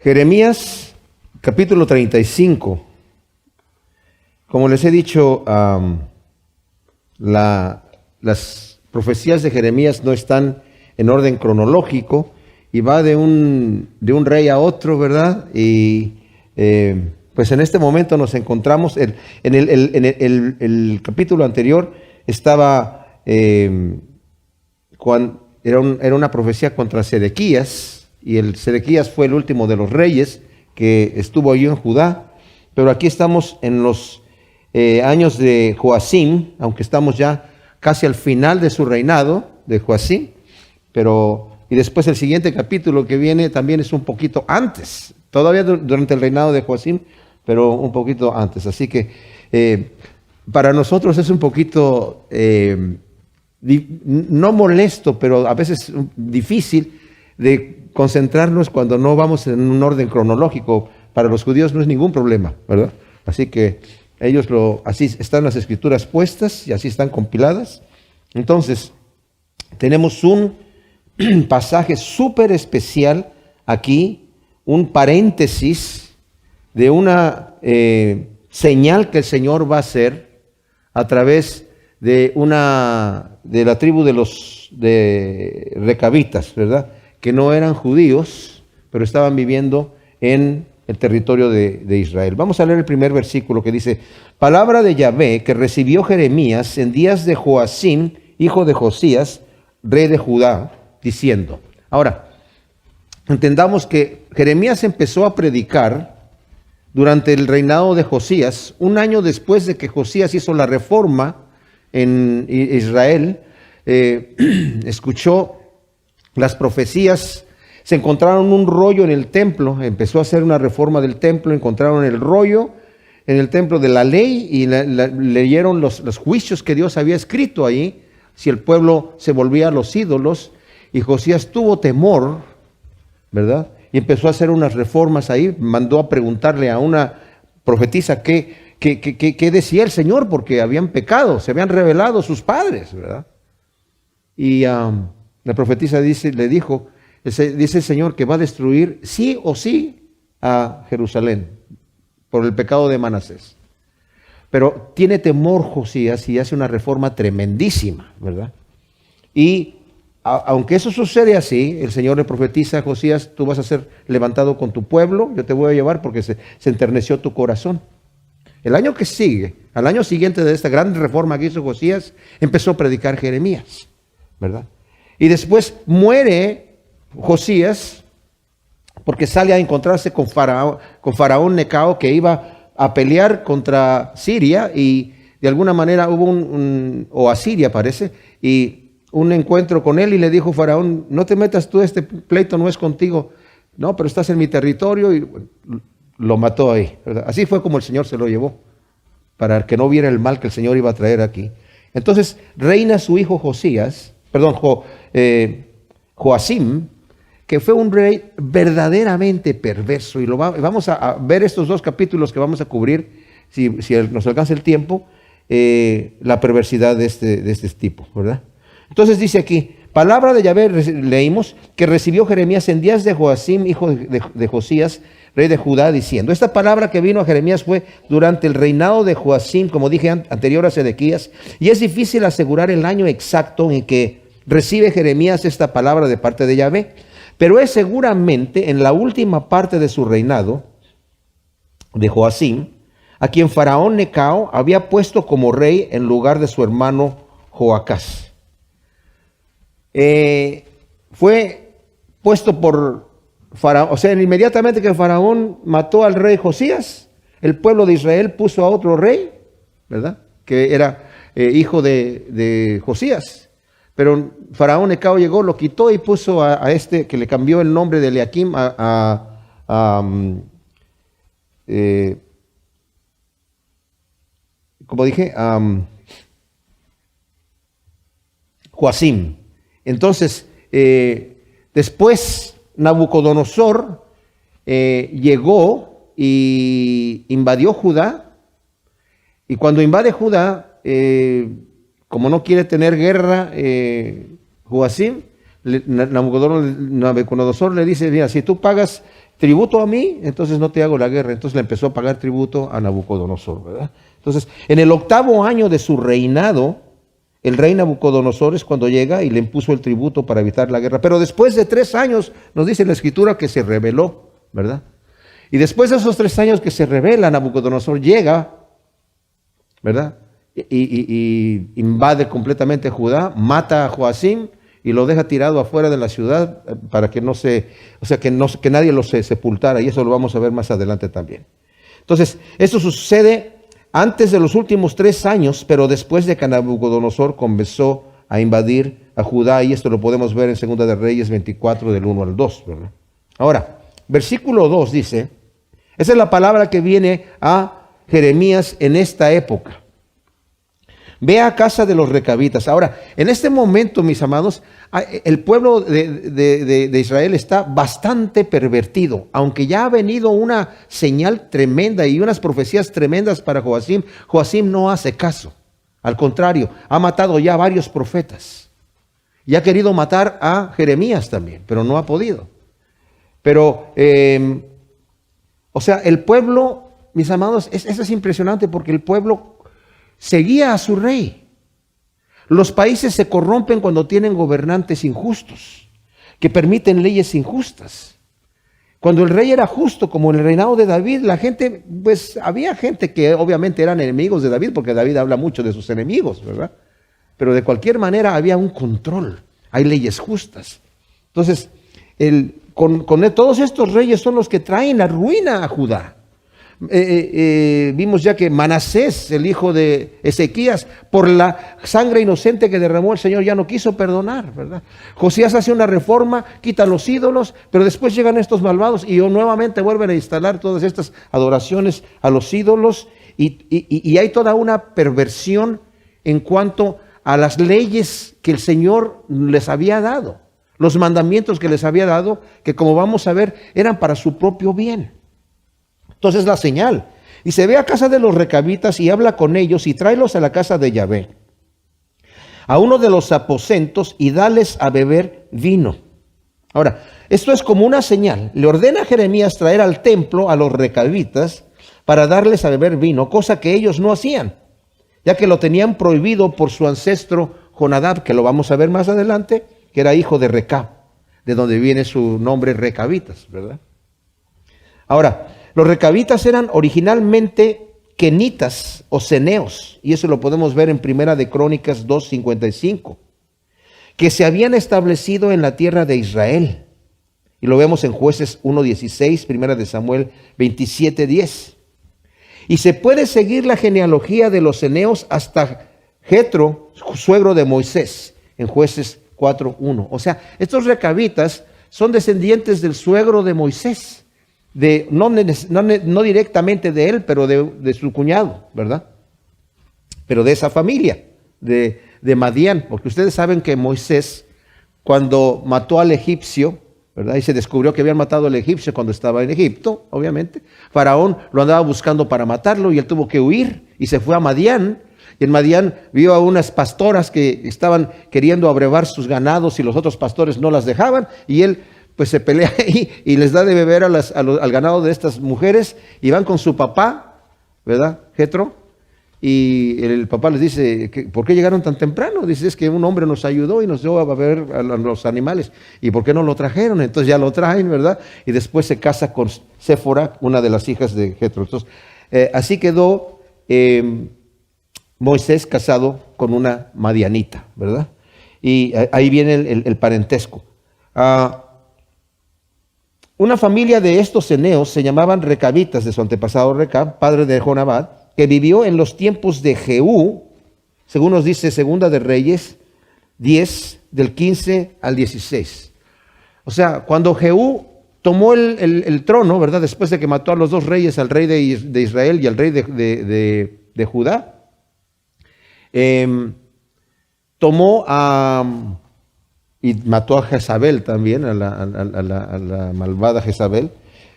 Jeremías, capítulo 35. Como les he dicho, las profecías de Jeremías no están en orden cronológico y va de un rey a otro, ¿verdad? Y pues en este momento nos encontramos, en el capítulo anterior estaba, era una profecía contra Sedequías, y el Sedequías fue el último de los reyes que estuvo allí en Judá, pero aquí estamos en los años de Joacim, aunque estamos ya casi al final de su reinado, de Joacim, y después el siguiente capítulo que viene también es un poquito antes, todavía durante el reinado de Joacim, pero un poquito antes. Así que para nosotros es un poquito, no molesto, pero a veces difícil de concentrarnos cuando no vamos en un orden cronológico. Para los judíos no es ningún problema, ¿verdad? Así que ellos así están las escrituras puestas y así están compiladas. Entonces, tenemos un pasaje súper especial aquí, un paréntesis de una señal que el Señor va a hacer a través de la tribu de recabitas, ¿verdad? Que no eran judíos, pero estaban viviendo en el territorio de Israel. Vamos a leer el primer versículo que dice: palabra de Yahvé que recibió Jeremías en días de Joacim, hijo de Josías, rey de Judá, diciendo. Ahora, entendamos que Jeremías empezó a predicar durante el reinado de Josías, un año después de que Josías hizo la reforma en Israel. Escuchó las profecías, se encontraron un rollo en el templo, empezó a hacer una reforma del templo, encontraron el rollo en el templo de la ley y leyeron los juicios que Dios había escrito ahí, si el pueblo se volvía a los ídolos, y Josías tuvo temor, ¿verdad? Y empezó a hacer unas reformas ahí, mandó a preguntarle a una profetisa qué decía el Señor, porque habían pecado, se habían rebelado sus padres, ¿verdad? Y la profetisa le dijo, dice el Señor que va a destruir sí o sí a Jerusalén por el pecado de Manasés. Pero tiene temor Josías y hace una reforma tremendísima, ¿verdad? Y aunque eso sucede así, el Señor le profetiza a Josías: tú vas a ser levantado con tu pueblo, yo te voy a llevar porque se enterneció tu corazón. El año que sigue, al año siguiente de esta gran reforma que hizo Josías, empezó a predicar Jeremías, ¿verdad? Y después muere Josías porque sale a encontrarse con Faraón Necao, que iba a pelear contra Siria, y de alguna manera hubo o Asiria parece, y un encuentro con él, y le dijo Faraón: no te metas tú, este pleito no es contigo. No, pero estás en mi territorio, y lo mató ahí, ¿verdad? Así fue como el Señor se lo llevó, para que no viera el mal que el Señor iba a traer aquí. Entonces reina su hijo Joacim, que fue un rey verdaderamente perverso, y vamos a ver estos dos capítulos que vamos a cubrir, si nos alcanza el tiempo, la perversidad de este tipo, ¿verdad? Entonces dice aquí, palabra de Yahvé, leímos, que recibió Jeremías en días de Joacim, hijo de Josías, rey de Judá, diciendo. Esta palabra que vino a Jeremías fue durante el reinado de Joacim, como dije anterior a Sedequías, y es difícil asegurar el año exacto en que recibe Jeremías esta palabra de parte de Yahvé, pero es seguramente en la última parte de su reinado de Joacim, a quien Faraón Necao había puesto como rey en lugar de su hermano Joacás. Fue puesto por Faraón, o sea, inmediatamente que Faraón mató al rey Josías, el pueblo de Israel puso a otro rey, ¿verdad? Que era hijo de Josías. Pero Faraón Necao llegó, lo quitó y puso a este, que le cambió el nombre de Eliakim como dije, Joacim. Entonces, después Nabucodonosor llegó y invadió Judá, y cuando invade Judá, como no quiere tener guerra, Joacim, Nabucodonosor le dice, mira, si tú pagas tributo a mí, entonces no te hago la guerra. Entonces le empezó a pagar tributo a Nabucodonosor, ¿verdad? Entonces, en el 8º año de su reinado, el rey Nabucodonosor es cuando llega y le impuso el tributo para evitar la guerra. Pero después de 3 años, nos dice la Escritura que se rebeló, ¿verdad? Y después de esos 3 años que se rebela, Nabucodonosor llega, ¿verdad? Y invade completamente Judá, mata a Joacim y lo deja tirado afuera de la ciudad para que que nadie lo sepultara. Y eso lo vamos a ver más adelante también. Entonces, esto sucede antes de los últimos 3 años, pero después de que Nabucodonosor comenzó a invadir a Judá, y esto lo podemos ver en 2 de Reyes 24, del 1 al 2, ¿verdad? Ahora, versículo 2 dice, esa es la palabra que viene a Jeremías en esta época. Ve a casa de los recabitas. Ahora, en este momento, mis amados, el pueblo de Israel está bastante pervertido. Aunque ya ha venido una señal tremenda y unas profecías tremendas para Joacim, Joacim no hace caso. Al contrario, ha matado ya varios profetas. Y ha querido matar a Jeremías también, pero no ha podido. Pero, el pueblo, mis amados, eso es impresionante porque el pueblo seguía a su rey. Los países se corrompen cuando tienen gobernantes injustos, que permiten leyes injustas. Cuando el rey era justo, como en el reinado de David, la gente, pues había gente que obviamente eran enemigos de David, porque David habla mucho de sus enemigos, ¿verdad? Pero de cualquier manera había un control, hay leyes justas. Entonces, todos estos reyes son los que traen la ruina a Judá. Vimos ya que Manasés, el hijo de Ezequías, por la sangre inocente que derramó el Señor, ya no quiso perdonar, ¿verdad? Josías hace una reforma, quita los ídolos, pero después llegan estos malvados y nuevamente vuelven a instalar todas estas adoraciones a los ídolos y hay toda una perversión en cuanto a las leyes que el Señor les había dado, los mandamientos que les había dado, que como vamos a ver, eran para su propio bien. Entonces la señal, y se ve a casa de los recabitas y habla con ellos y tráelos a la casa de Yahvé, a uno de los aposentos y dales a beber vino. Ahora, esto es como una señal. Le ordena a Jeremías traer al templo a los recabitas para darles a beber vino, cosa que ellos no hacían, ya que lo tenían prohibido por su ancestro Jonadab, que lo vamos a ver más adelante, que era hijo de Recab, de donde viene su nombre recabitas, ¿verdad? Ahora, los recabitas eran originalmente quenitas o ceneos, y eso lo podemos ver en Primera de Crónicas 2:55, que se habían establecido en la tierra de Israel. Y lo vemos en Jueces 1:16, Primera de Samuel 27:10. Y se puede seguir la genealogía de los ceneos hasta Jetro, suegro de Moisés, en Jueces 4:1. O sea, estos recabitas son descendientes del suegro de Moisés. No directamente de él, pero de su cuñado, ¿verdad? Pero de esa familia, de Madián, porque ustedes saben que Moisés, cuando mató al egipcio, ¿verdad? Y se descubrió que habían matado al egipcio cuando estaba en Egipto, obviamente. Faraón lo andaba buscando para matarlo y él tuvo que huir y se fue a Madián. Y en Madián vio a unas pastoras que estaban queriendo abrevar sus ganados y los otros pastores no las dejaban, y él pues se pelea ahí y les da de beber al ganado de estas mujeres, y van con su papá, ¿verdad? Jetro, y el papá les dice, ¿por qué llegaron tan temprano? Dice, es que un hombre nos ayudó y nos dio a beber a los animales, ¿y por qué no lo trajeron? Entonces ya lo traen, ¿verdad? Y después se casa con Séfora, una de las hijas de Jetro. Entonces, así quedó Moisés casado con una madianita, ¿verdad? Y ahí viene el parentesco. Una familia de estos ceneos se llamaban recabitas, de su antepasado Recab, padre de Jonadab, que vivió en los tiempos de Jehú, según nos dice 2 de Reyes 10, del 15 al 16. O sea, cuando Jehú tomó el trono, ¿verdad? Después de que mató a los 2 reyes, al rey de Israel y al rey de Judá, tomó y mató a Jezabel también, a la malvada Jezabel.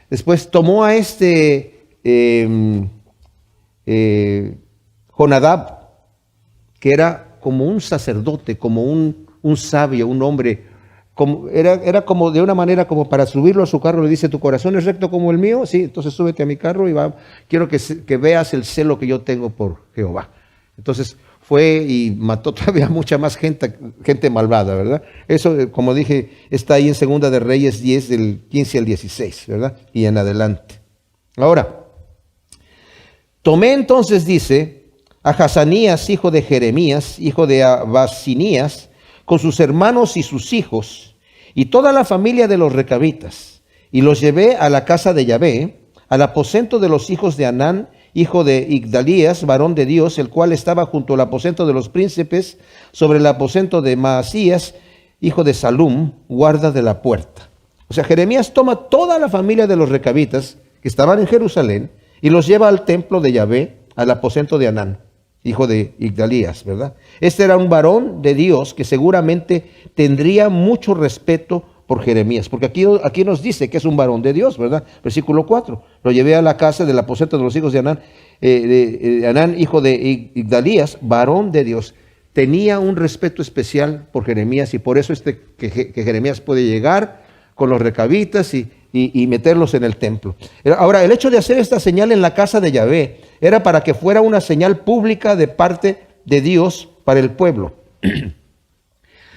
Después tomó a Jonadab, que era como un sacerdote, como un sabio, un hombre era como de una manera como para subirlo a su carro. Le dice, ¿tu corazón es recto como el mío? Sí, entonces súbete a mi carro y quiero que veas el celo que yo tengo por Jehová. Entonces fue y mató todavía mucha más gente malvada, ¿verdad? Eso, como dije, está ahí en Segunda de Reyes 10, del 15 al 16, ¿verdad? Y en adelante. Ahora, tomé entonces, dice, a Hazanías, hijo de Jeremías, hijo de Abasinías, con sus hermanos y sus hijos, y toda la familia de los recabitas, y los llevé a la casa de Yahvé, al aposento de los hijos de Anán, hijo de Igdalías, varón de Dios, el cual estaba junto al aposento de los príncipes, sobre el aposento de Maasías, hijo de Salum, guarda de la puerta. O sea, Jeremías toma toda la familia de los recabitas que estaban en Jerusalén y los lleva al templo de Yahvé, al aposento de Anán, hijo de Igdalías, ¿verdad? Este era un varón de Dios que seguramente tendría mucho respeto por Jeremías, porque aquí nos dice que es un varón de Dios, ¿verdad? Versículo 4, lo llevé a la casa del aposento de los hijos de Anán, Anán, hijo de Igdalías, varón de Dios. Tenía un respeto especial por Jeremías y por eso que Jeremías puede llegar con los recabitas y meterlos en el templo. Ahora, el hecho de hacer esta señal en la casa de Yahvé era para que fuera una señal pública de parte de Dios para el pueblo.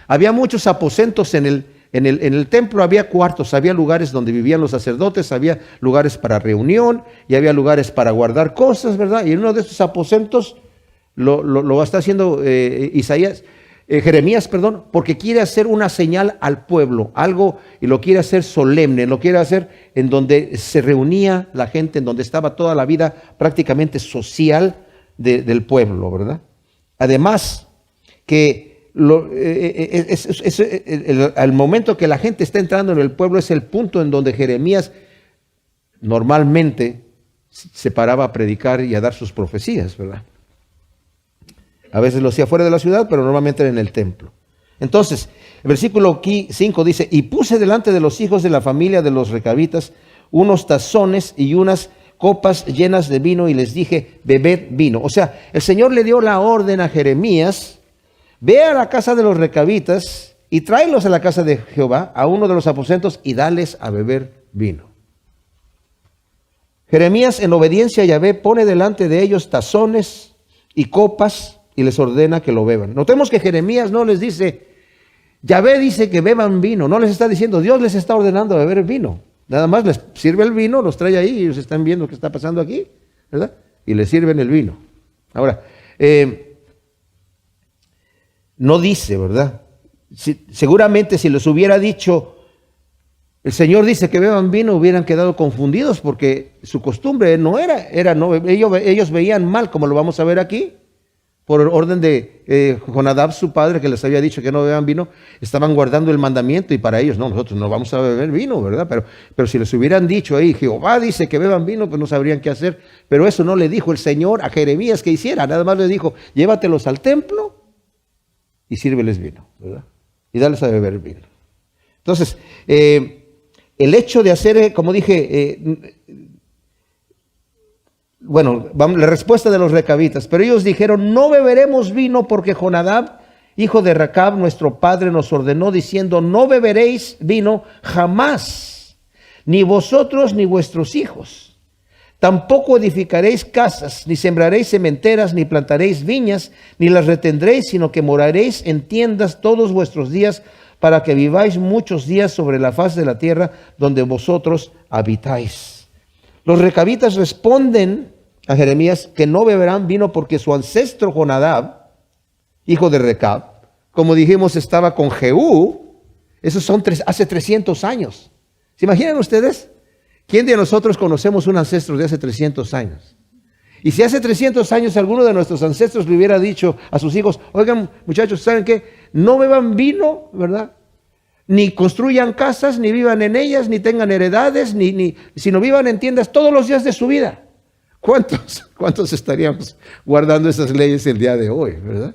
Había muchos aposentos en el templo, había cuartos, había lugares donde vivían los sacerdotes, había lugares para reunión y había lugares para guardar cosas, ¿verdad? Y en uno de estos aposentos lo está haciendo Jeremías, porque quiere hacer una señal al pueblo, algo, y lo quiere hacer solemne, lo quiere hacer en donde se reunía la gente, en donde estaba toda la vida prácticamente social del pueblo, ¿verdad? Además, que al momento que la gente está entrando en el pueblo es el punto en donde Jeremías normalmente se paraba a predicar y a dar sus profecías, ¿verdad? A veces lo hacía fuera de la ciudad, pero normalmente era en el templo. Entonces, el versículo 5 dice, y puse delante de los hijos de la familia de los recabitas unos tazones y unas copas llenas de vino, y les dije, bebed vino. O sea, el Señor le dio la orden a Jeremías, ve a la casa de los recabitas y tráelos a la casa de Jehová, a uno de los aposentos, y dales a beber vino. Jeremías, en obediencia a Yahvé, pone delante de ellos tazones y copas y les ordena que lo beban. Notemos que Jeremías no les dice, Yahvé dice que beban vino, no les está diciendo, Dios les está ordenando beber vino. Nada más les sirve el vino, los trae ahí y ellos están viendo qué está pasando aquí, ¿verdad? Y les sirven el vino. Ahora, no dice, ¿verdad? Seguramente si les hubiera dicho, el Señor dice que beban vino, hubieran quedado confundidos porque su costumbre no era ellos veían mal, como lo vamos a ver aquí. Por orden de Jonadab, su padre, que les había dicho que no beban vino, estaban guardando el mandamiento y para ellos, no, nosotros no vamos a beber vino, ¿verdad? Pero si les hubieran dicho ahí, Jehová dice que beban vino, pues no sabrían qué hacer. Pero eso no le dijo el Señor a Jeremías que hiciera, nada más le dijo, llévatelos al templo y sírveles vino, ¿verdad? Y dales a beber vino. Entonces, el hecho de hacer, como dije, la respuesta de los recabitas, pero ellos dijeron, no beberemos vino porque Jonadab, hijo de Recab, nuestro padre, nos ordenó diciendo, no beberéis vino jamás, ni vosotros ni vuestros hijos. Tampoco edificaréis casas, ni sembraréis sementeras, ni plantaréis viñas, ni las retendréis, sino que moraréis en tiendas todos vuestros días, para que viváis muchos días sobre la faz de la tierra donde vosotros habitáis. Los recabitas responden a Jeremías que no beberán vino porque su ancestro Jonadab, hijo de Recab, como dijimos, estaba con Jehú. Esos son hace 300 años. ¿Se imaginan ustedes? ¿Quién de nosotros conocemos un ancestro de hace 300 años? Y si hace 300 años alguno de nuestros ancestros le hubiera dicho a sus hijos, oigan muchachos, ¿saben qué? No beban vino, ¿verdad? Ni construyan casas, ni vivan en ellas, ni tengan heredades, sino vivan en tiendas todos los días de su vida. ¿Cuántos estaríamos guardando esas leyes el día de hoy, verdad?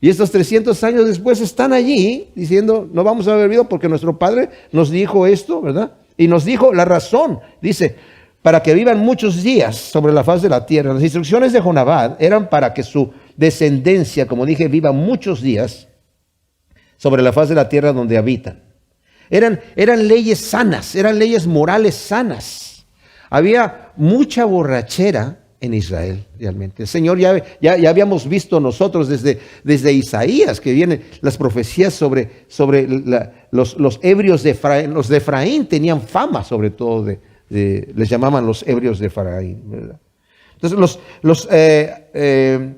Y estos 300 años después están allí diciendo, no vamos a beber vino porque nuestro padre nos dijo esto, ¿verdad? Y nos dijo la razón, dice, para que vivan muchos días sobre la faz de la tierra. Las instrucciones de Jonadab eran para que su descendencia, como dije, viva muchos días sobre la faz de la tierra donde habitan. Eran leyes sanas, eran leyes morales sanas. Había mucha borrachera en Israel, realmente. El Señor ya habíamos visto nosotros desde Isaías, que vienen las profecías sobre los ebrios de Efraín. Los de Efraín tenían fama, sobre todo, les llamaban los ebrios de Efraín, ¿verdad? Entonces los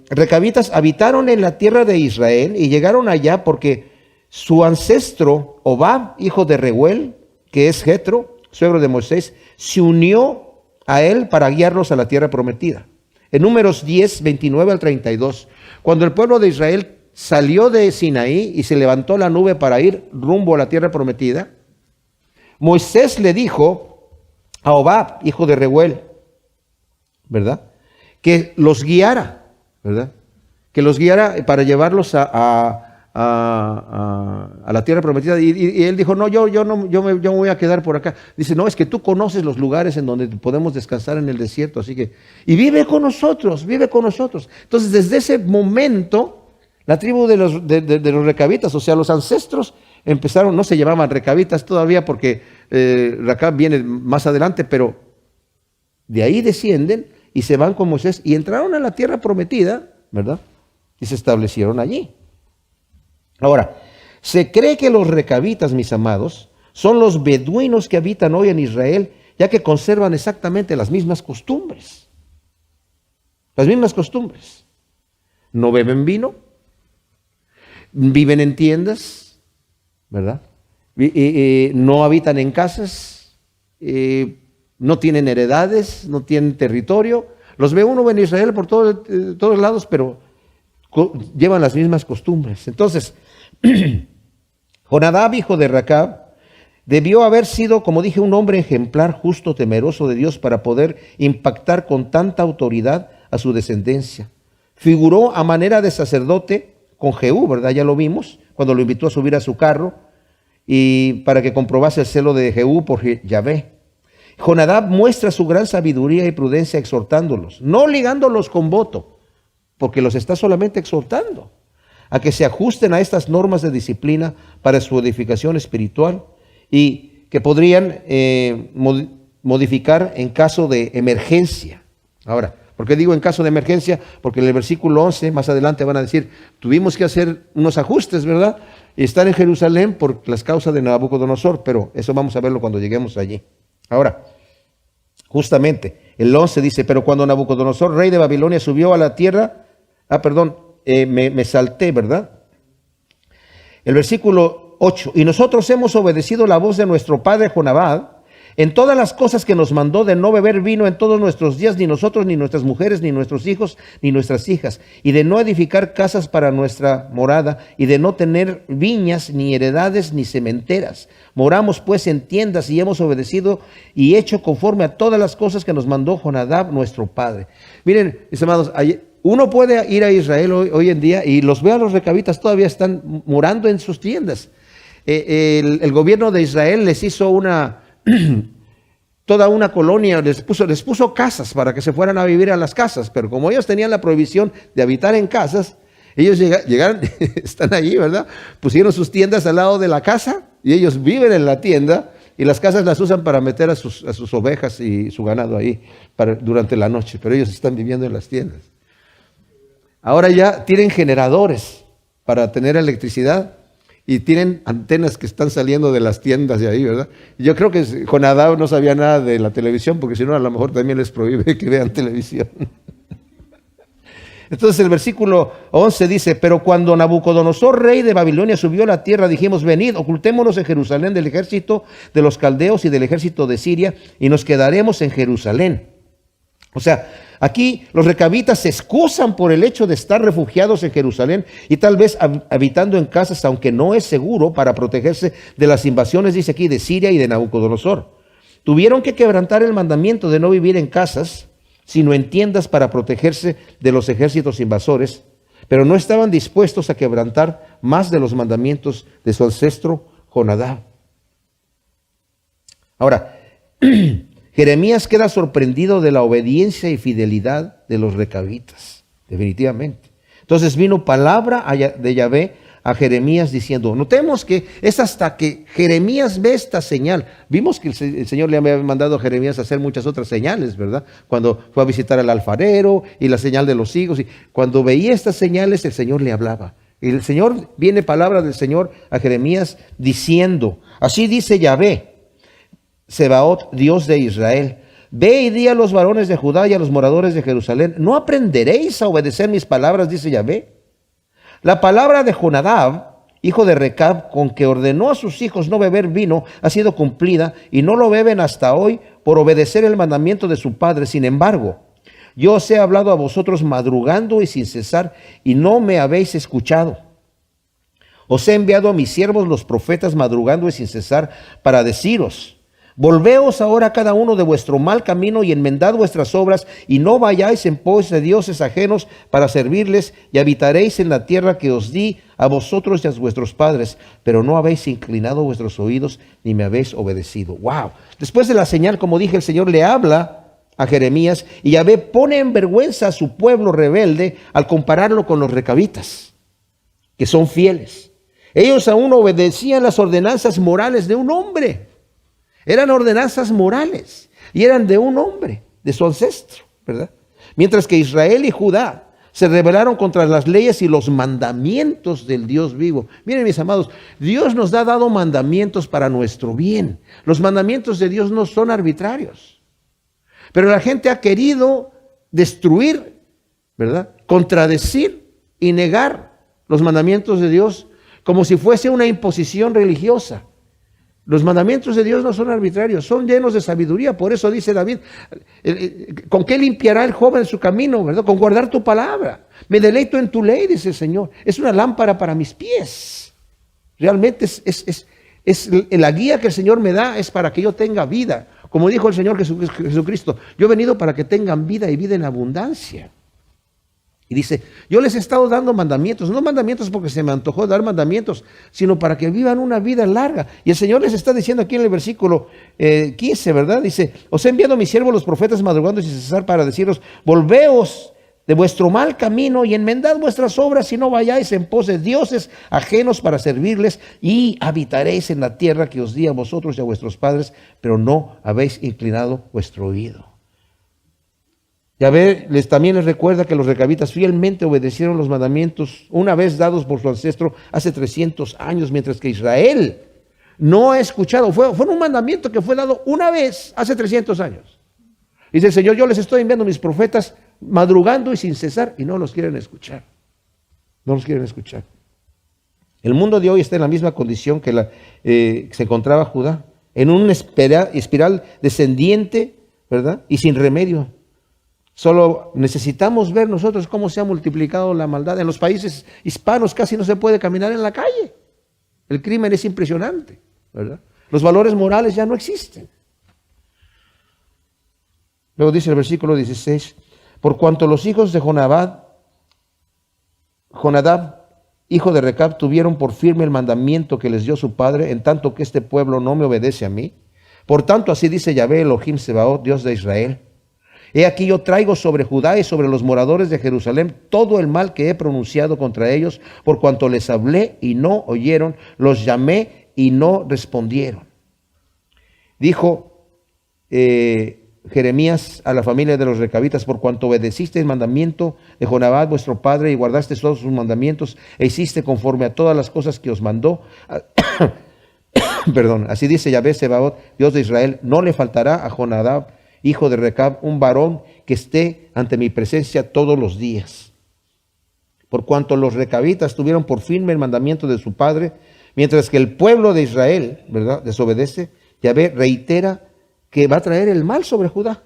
recabitas habitaron en la tierra de Israel y llegaron allá porque su ancestro Hobab, hijo de Reuel, que es Jetro, suegro de Moisés, se unió a él para guiarlos a la tierra prometida. En Números 10, 29 al 32, cuando el pueblo de Israel salió de Sinaí y se levantó la nube para ir rumbo a la tierra prometida, Moisés le dijo a Hobab, hijo de Reuel, ¿verdad?, que los guiara, ¿verdad?, que los guiara para llevarlos a la tierra prometida. Y él dijo, no, yo me voy a quedar por acá. Dice, no, es que tú conoces los lugares en donde podemos descansar en el desierto, así que, y vive con nosotros. Entonces, desde ese momento, la tribu de los recabitas, o sea, los ancestros, empezaron, no se llamaban recabitas todavía porque Recab viene más adelante, pero de ahí descienden y se van con Moisés y entraron a la tierra prometida, ¿verdad?, y se establecieron allí. Ahora, se cree que los recabitas, mis amados, son los beduinos que habitan hoy en Israel, ya que conservan exactamente las mismas costumbres. Las mismas costumbres. No beben vino, viven en tiendas, ¿verdad? No habitan en casas, no tienen heredades, no tienen territorio. Los ve uno en Israel por todos lados, pero llevan las mismas costumbres. Entonces, Jonadab, hijo de Recab, debió haber sido, como dije, un hombre ejemplar, justo, temeroso de Dios para poder impactar con tanta autoridad a su descendencia. Figuró a manera de sacerdote con Jehú, ¿verdad? Ya lo vimos, cuando lo invitó a subir a su carro y para que comprobase el celo de Jehú por Yahvé. Jonadab muestra su gran sabiduría y prudencia exhortándolos, no ligándolos con voto, porque los está solamente exhortando a que se ajusten a estas normas de disciplina para su edificación espiritual y que podrían modificar en caso de emergencia. Ahora, ¿por qué digo en caso de emergencia? Porque en el versículo 11, más adelante van a decir, tuvimos que hacer unos ajustes, ¿verdad?, y estar en Jerusalén por las causas de Nabucodonosor, pero eso vamos a verlo cuando lleguemos allí. Ahora, justamente, el 11 dice, pero cuando Nabucodonosor, rey de Babilonia, subió a la tierra, me salté, ¿verdad? El versículo 8, y nosotros hemos obedecido la voz de nuestro padre Jonadab en todas las cosas que nos mandó de no beber vino en todos nuestros días, ni nosotros, ni nuestras mujeres, ni nuestros hijos, ni nuestras hijas, y de no edificar casas para nuestra morada, y de no tener viñas, ni heredades, ni cementeras. Moramos pues en tiendas y hemos obedecido y hecho conforme a todas las cosas que nos mandó Jonadab, nuestro padre. Miren, mis amados, uno puede ir a Israel hoy en día y los ve a los recabitas, todavía están morando en sus tiendas. El gobierno de Israel les hizo toda una colonia, les puso casas para que se fueran a vivir a las casas, pero como ellos tenían la prohibición de habitar en casas, ellos llegaron, están allí, ¿verdad? Pusieron sus tiendas al lado de la casa y ellos viven en la tienda y las casas las usan para meter a sus ovejas y su ganado ahí durante la noche, pero ellos están viviendo en las tiendas. Ahora ya tienen generadores para tener electricidad y tienen antenas que están saliendo de las tiendas de ahí, ¿verdad? Yo creo que Jonadab no sabía nada de la televisión, porque si no a lo mejor también les prohíbe que vean televisión. Entonces el versículo 11 dice, pero cuando Nabucodonosor, rey de Babilonia, subió a la tierra, dijimos, venid, ocultémonos en Jerusalén del ejército de los caldeos y del ejército de Siria, y nos quedaremos en Jerusalén. O sea, aquí los recabitas se excusan por el hecho de estar refugiados en Jerusalén y tal vez habitando en casas, aunque no es seguro, para protegerse de las invasiones, dice aquí, de Siria y de Nabucodonosor. Tuvieron que quebrantar el mandamiento de no vivir en casas, sino en tiendas para protegerse de los ejércitos invasores, pero no estaban dispuestos a quebrantar más de los mandamientos de su ancestro Jonadab. Ahora, Jeremías queda sorprendido de la obediencia y fidelidad de los recabitas, definitivamente. Entonces vino palabra de Yahvé a Jeremías diciendo, notemos que es hasta que Jeremías ve esta señal. Vimos que el Señor le había mandado a Jeremías a hacer muchas otras señales, ¿verdad? Cuando fue a visitar al alfarero y la señal de los higos. Y cuando veía estas señales, el Señor le hablaba. Y el Señor, viene palabra del Señor a Jeremías diciendo, así dice Yahvé, Sebaot, Dios de Israel. Ve y di a los varones de Judá y a los moradores de Jerusalén, ¿no aprenderéis a obedecer mis palabras? Dice Yahvé. La palabra de Jonadab, hijo de Recab, con que ordenó a sus hijos no beber vino, ha sido cumplida, y no lo beben hasta hoy por obedecer el mandamiento de su padre. Sin embargo, yo os he hablado a vosotros madrugando y sin cesar, y no me habéis escuchado. Os he enviado a mis siervos los profetas madrugando y sin cesar para deciros, volveos ahora cada uno de vuestro mal camino y enmendad vuestras obras, y no vayáis en pos de dioses ajenos para servirles, y habitaréis en la tierra que os di a vosotros y a vuestros padres, pero no habéis inclinado vuestros oídos ni me habéis obedecido. Wow. Después de la señal, como dije, el Señor le habla a Jeremías, y Yahvé pone en vergüenza a su pueblo rebelde al compararlo con los recabitas, que son fieles. Ellos aún obedecían las ordenanzas morales de un hombre. Eran ordenanzas morales y eran de un hombre, de su ancestro, ¿verdad? Mientras que Israel y Judá se rebelaron contra las leyes y los mandamientos del Dios vivo. Miren, mis amados, Dios nos ha dado mandamientos para nuestro bien. Los mandamientos de Dios no son arbitrarios. Pero la gente ha querido destruir, ¿verdad? Contradecir y negar los mandamientos de Dios como si fuese una imposición religiosa. Los mandamientos de Dios no son arbitrarios, son llenos de sabiduría. Por eso dice David, ¿con qué limpiará el joven su camino, verdad? Con guardar tu palabra. Me deleito en tu ley, dice el Señor. Es una lámpara para mis pies. Realmente es la guía que el Señor me da, es para que yo tenga vida. Como dijo el Señor Jesucristo, yo he venido para que tengan vida y vida en abundancia. Y dice, yo les he estado dando mandamientos, no mandamientos porque se me antojó dar mandamientos, sino para que vivan una vida larga. Y el Señor les está diciendo aquí en el versículo 15, ¿verdad? Dice, os he enviado a mis siervos los profetas madrugando y sin cesar para deciros, volveos de vuestro mal camino y enmendad vuestras obras y no vayáis en pos de dioses ajenos para servirles, y habitaréis en la tierra que os di a vosotros y a vuestros padres, pero no habéis inclinado vuestro oído. Yahvé también les recuerda que los recabitas fielmente obedecieron los mandamientos una vez dados por su ancestro hace 300 años, mientras que Israel no ha escuchado. Fue un mandamiento que fue dado una vez hace 300 años. Dice el Señor, yo les estoy enviando mis profetas madrugando y sin cesar, y no los quieren escuchar. No los quieren escuchar. El mundo de hoy está en la misma condición que se encontraba Judá, en una espiral descendiente, ¿verdad? Y sin remedio. Solo necesitamos ver nosotros cómo se ha multiplicado la maldad. En los países hispanos casi no se puede caminar en la calle. El crimen es impresionante, ¿verdad? Los valores morales ya no existen. Luego dice el versículo 16, por cuanto los hijos de Jonadab, hijo de Recab, tuvieron por firme el mandamiento que les dio su padre, en tanto que este pueblo no me obedece a mí. Por tanto, así dice Yahvé Elohim Sebaot, Dios de Israel. He aquí yo traigo sobre Judá y sobre los moradores de Jerusalén todo el mal que he pronunciado contra ellos, por cuanto les hablé y no oyeron, los llamé y no respondieron. Dijo Jeremías a la familia de los recabitas, por cuanto obedeciste el mandamiento de Jonadab vuestro padre y guardaste todos sus mandamientos e hiciste conforme a todas las cosas que os mandó. Perdón, así dice Yahvé Sebaot, Dios de Israel, no le faltará a Jonadab, hijo de Recab, un varón que esté ante mi presencia todos los días. Por cuanto los recabitas tuvieron por firme el mandamiento de su padre, mientras que el pueblo de Israel, ¿verdad?, desobedece, Yahvé reitera que va a traer el mal sobre Judá.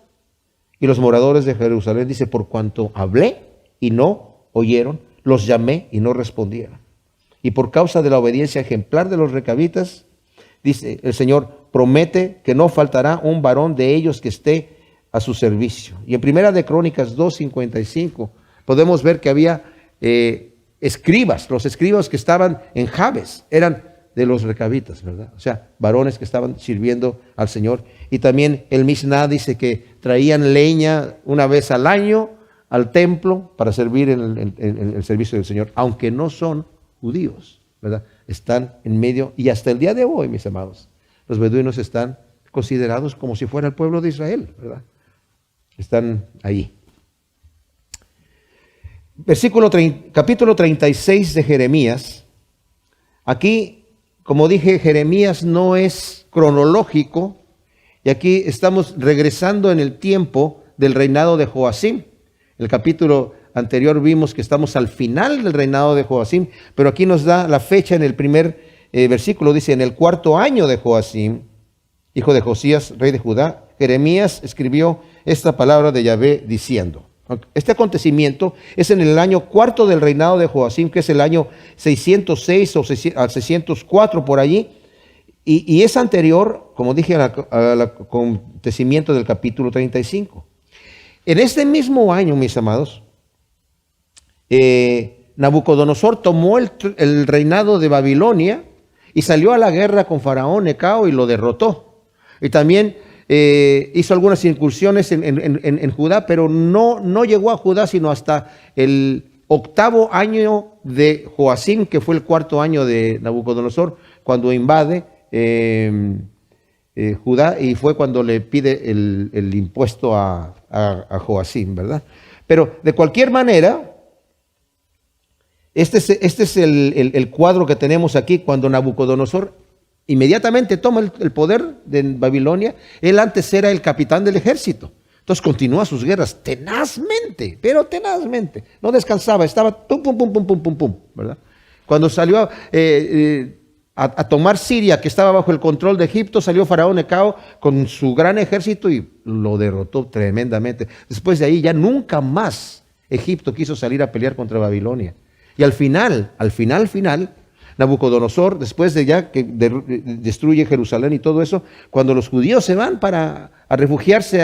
Y los moradores de Jerusalén, dice, por cuanto hablé y no oyeron, los llamé y no respondieron. Y por causa de la obediencia ejemplar de los recabitas, dice el Señor, promete que no faltará un varón de ellos que esté a su servicio. Y en Primera de Crónicas 2:55 podemos ver que había escribas. Los escribas que estaban en Jabes eran de los recabitas, ¿verdad? O sea, varones que estaban sirviendo al Señor. Y también el Misná dice que traían leña una vez al año al templo para servir en el servicio del Señor, aunque no son judíos. ¿verdad? Están en medio, y hasta el día de hoy, mis amados, los beduinos están considerados como si fuera el pueblo de Israel, ¿verdad? Están ahí. Capítulo 36 de Jeremías. Aquí, como dije, Jeremías no es cronológico, y aquí estamos regresando en el tiempo del reinado de Joacim. El capítulo anterior vimos que estamos al final del reinado de Joacim, pero aquí nos da la fecha en el primer versículo. Dice, en el 4º año de Joacim, hijo de Josías, rey de Judá, Jeremías escribió esta palabra de Yahvé diciendo. Este acontecimiento es en el año 4º del reinado de Joacim, que es el año 606 o al 604 por allí, y es anterior, como dije, al acontecimiento del capítulo 35. En este mismo año, mis amados, Nabucodonosor tomó el reinado de Babilonia y salió a la guerra con Faraón Necao y lo derrotó. Y también hizo algunas incursiones en Judá, pero no llegó a Judá sino hasta el 8º año de Joacim, que fue el 4º año de Nabucodonosor, cuando invade Judá, y fue cuando le pide el impuesto a Joacim, ¿verdad? Pero de cualquier manera, este es el cuadro que tenemos aquí. Cuando Nabucodonosor inmediatamente toma el poder de Babilonia, él antes era el capitán del ejército. Entonces continúa sus guerras tenazmente, pero tenazmente. No descansaba, estaba pum, pum, pum, pum, pum, pum, pum, ¿verdad? Cuando salió a tomar Siria, que estaba bajo el control de Egipto, salió Faraón Necao con su gran ejército y lo derrotó tremendamente. Después de ahí ya nunca más Egipto quiso salir a pelear contra Babilonia. Y al final, Nabucodonosor, después de ya que destruye Jerusalén y todo eso, cuando los judíos se van a refugiarse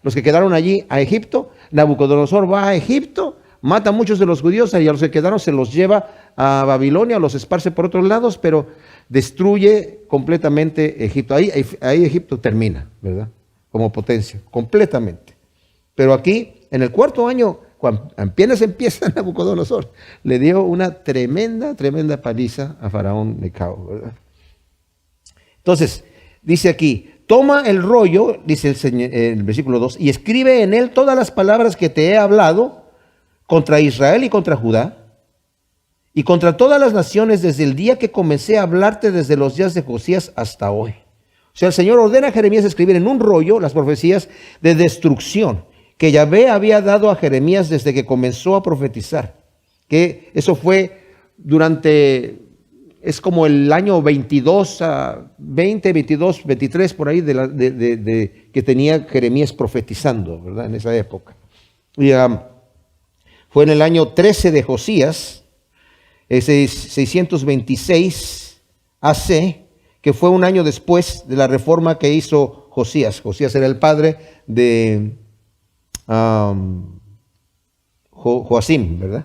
los que quedaron allí a Egipto, Nabucodonosor va a Egipto, mata a muchos de los judíos y a los que quedaron se los lleva a Babilonia, los esparce por otros lados, pero destruye completamente Egipto. Ahí Egipto termina, ¿verdad? Como potencia, completamente. Pero aquí, en el 4º año, cuando apenas empieza Nabucodonosor, le dio una tremenda paliza a Faraón Necao, ¿verdad? Entonces, dice aquí, toma el rollo, dice el versículo 2, y escribe en él todas las palabras que te he hablado contra Israel y contra Judá, y contra todas las naciones desde el día que comencé a hablarte desde los días de Josías hasta hoy. O sea, el Señor ordena a Jeremías escribir en un rollo las profecías de destrucción que Yahvé había dado a Jeremías desde que comenzó a profetizar. Que eso fue es como el año 22 a 20, 22, 23, por ahí, que tenía Jeremías profetizando, ¿verdad? En esa época. Y fue en el año 13 de Josías, 626 AC, que fue un año después de la reforma que hizo Josías. Josías era el padre de Joacim, ¿verdad?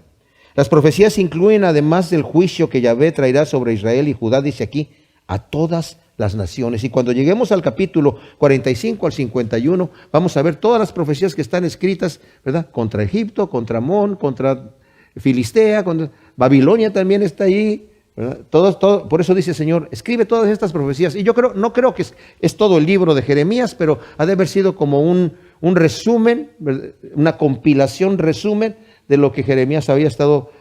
Las profecías incluyen, además del juicio que Yahvé traerá sobre Israel y Judá, dice aquí, a todas las naciones. Y cuando lleguemos al capítulo 45 al 51, vamos a ver todas las profecías que están escritas, ¿verdad? Contra Egipto, contra Amón, contra Filistea, contra Babilonia también está ahí, ¿verdad? Todo, por eso dice el Señor, escribe todas estas profecías. Y yo no creo que es todo el libro de Jeremías, pero ha de haber sido como un resumen, ¿verdad? Una compilación, resumen de lo que Jeremías había estado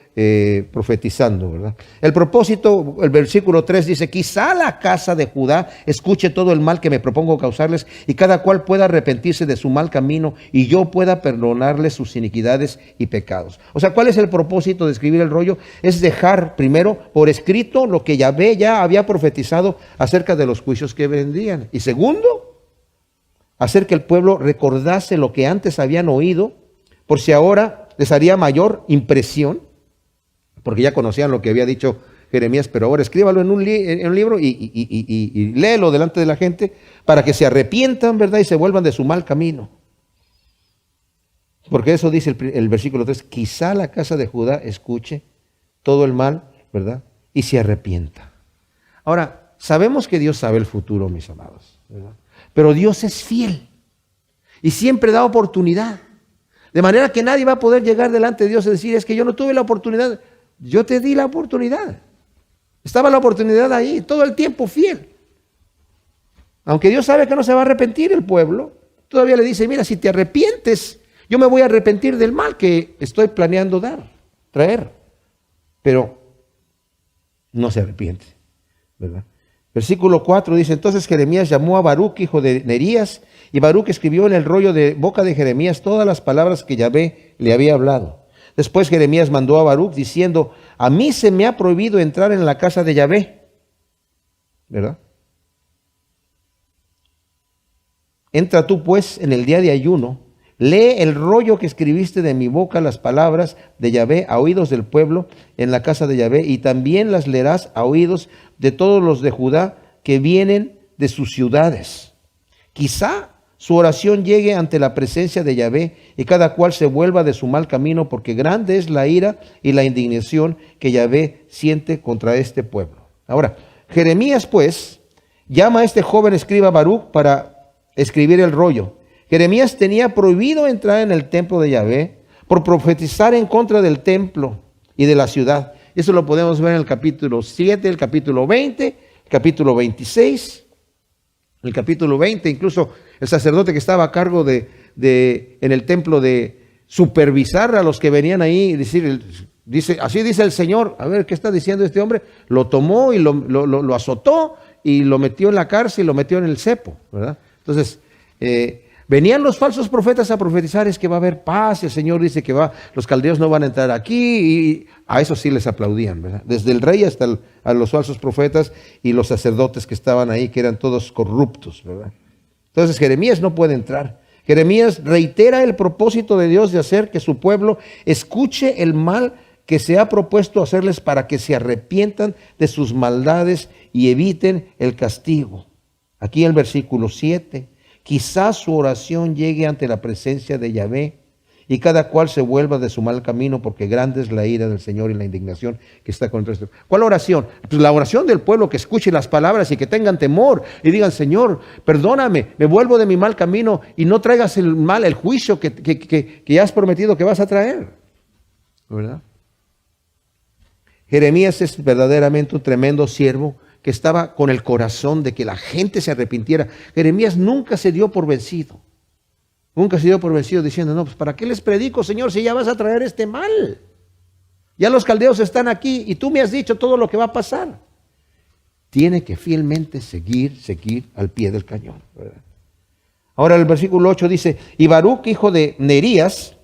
profetizando, ¿verdad? El propósito, el versículo 3 dice, quizá la casa de Judá escuche todo el mal que me propongo causarles y cada cual pueda arrepentirse de su mal camino y yo pueda perdonarles sus iniquidades y pecados. O sea, ¿cuál es el propósito de escribir el rollo? Es dejar primero por escrito lo que Yahvé ya había profetizado acerca de los juicios que vendrían. Y segundo, hacer que el pueblo recordase lo que antes habían oído, por si ahora les haría mayor impresión, porque ya conocían lo que había dicho Jeremías, pero ahora escríbalo en un libro y léelo delante de la gente para que se arrepientan, ¿verdad? Y se vuelvan de su mal camino. Porque eso dice el versículo 3, quizá la casa de Judá escuche todo el mal, ¿verdad? Y se arrepienta. Ahora, sabemos que Dios sabe el futuro, mis amados, ¿verdad? Pero Dios es fiel y siempre da oportunidad. De manera que nadie va a poder llegar delante de Dios y decir, es que yo no tuve la oportunidad. Yo te di la oportunidad. Estaba la oportunidad ahí, todo el tiempo fiel. Aunque Dios sabe que no se va a arrepentir el pueblo, todavía le dice, mira, si te arrepientes, yo me voy a arrepentir del mal que estoy planeando traer. Pero no se arrepiente, ¿verdad? Versículo 4 dice, entonces Jeremías llamó a Baruc, hijo de Nerías, y Baruc escribió en el rollo de boca de Jeremías todas las palabras que Yahvé le había hablado. Después Jeremías mandó a Baruc diciendo, a mí se me ha prohibido entrar en la casa de Yahvé, ¿verdad? Entra tú pues en el día de ayuno, lee el rollo que escribiste de mi boca, las palabras de Yahvé a oídos del pueblo en la casa de Yahvé, y también las leerás a oídos de todos los de Judá que vienen de sus ciudades. Quizá su oración llegue ante la presencia de Yahvé y cada cual se vuelva de su mal camino, porque grande es la ira y la indignación que Yahvé siente contra este pueblo. Ahora, Jeremías pues llama a este joven escriba Baruc para escribir el rollo. Jeremías tenía prohibido entrar en el templo de Yahvé por profetizar en contra del templo y de la ciudad. Eso lo podemos ver en el capítulo 7, el capítulo 20, el capítulo 26. El capítulo 20, incluso el sacerdote que estaba a cargo en el templo de supervisar a los que venían ahí, dice, así dice el Señor. A ver, ¿qué está diciendo este hombre? Lo tomó y lo azotó y lo metió en la cárcel y lo metió en el cepo, ¿verdad? Entonces, venían los falsos profetas a profetizar, es que va a haber paz, y el Señor dice que los caldeos no van a entrar aquí, y a eso sí les aplaudían, ¿verdad? Desde el rey hasta a los falsos profetas y los sacerdotes que estaban ahí, que eran todos corruptos, ¿verdad? Entonces Jeremías no puede entrar. Jeremías reitera el propósito de Dios de hacer que su pueblo escuche el mal que se ha propuesto hacerles para que se arrepientan de sus maldades y eviten el castigo. Aquí el versículo 7, quizás su oración llegue ante la presencia de Yahvé y cada cual se vuelva de su mal camino, porque grande es la ira del Señor y la indignación que está contra esto. ¿Cuál oración? Pues la oración del pueblo, que escuche las palabras y que tengan temor y digan, Señor, perdóname, me vuelvo de mi mal camino y no traigas el mal, el juicio que ya has prometido que vas a traer, ¿verdad? Jeremías es verdaderamente un tremendo siervo que estaba con el corazón de que la gente se arrepintiera. Jeremías nunca se dio por vencido. Nunca se dio por vencido diciendo, no, pues ¿para qué les predico, Señor, si ya vas a traer este mal? Ya los caldeos están aquí y tú me has dicho todo lo que va a pasar. Tiene que fielmente seguir al pie del cañón, ¿verdad? Ahora el versículo 8 dice, y Baruc, hijo de Nerías,